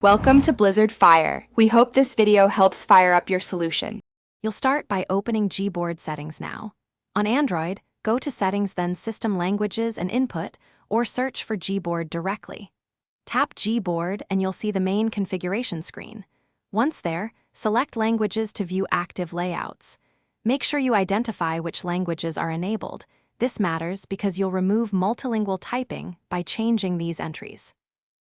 Welcome to Blizzard Fire. We hope this video helps fire up your solution. You'll start by opening GBoard settings now. On Android, go to Settings, then System Languages and Input, or search for GBoard directly. Tap GBoard and you'll see the main configuration screen. Once there, select Languages to view active layouts. Make sure you identify which languages are enabled. This matters because you'll remove multilingual typing by changing these entries.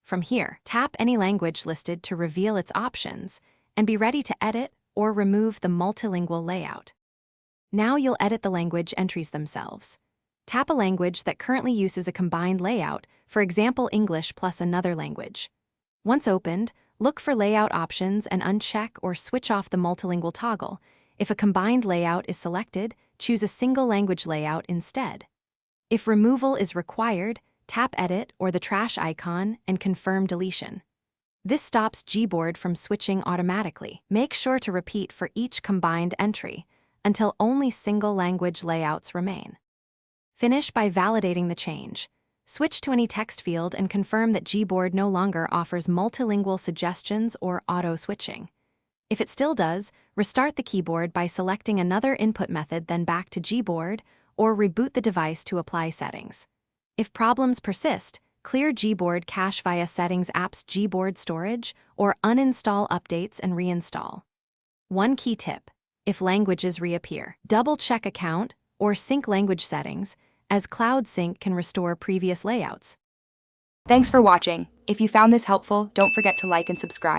From here, tap any language listed to reveal its options, and be ready to edit or remove the multilingual layout. Now you'll edit the language entries themselves. Tap a language that currently uses a combined layout, for example English plus another language. Once opened, look for layout options and uncheck or switch off the multilingual toggle. If a combined layout is selected, choose a single language layout instead. If removal is required, tap Edit or the trash icon and confirm deletion. This stops GBoard from switching automatically. Make sure to repeat for each combined entry until only single language layouts remain. Finish by validating the change. Switch to any text field and confirm that GBoard no longer offers multilingual suggestions or auto-switching. If it still does, restart the keyboard by selecting another input method, then back to GBoard, or reboot the device to apply settings. If problems persist, clear GBoard cache via Settings Apps GBoard Storage or uninstall updates and reinstall. One key tip: if languages reappear, double-check account or sync language settings, as Cloud Sync can restore previous layouts. Thanks for watching. If you found this helpful, don't forget to like and subscribe.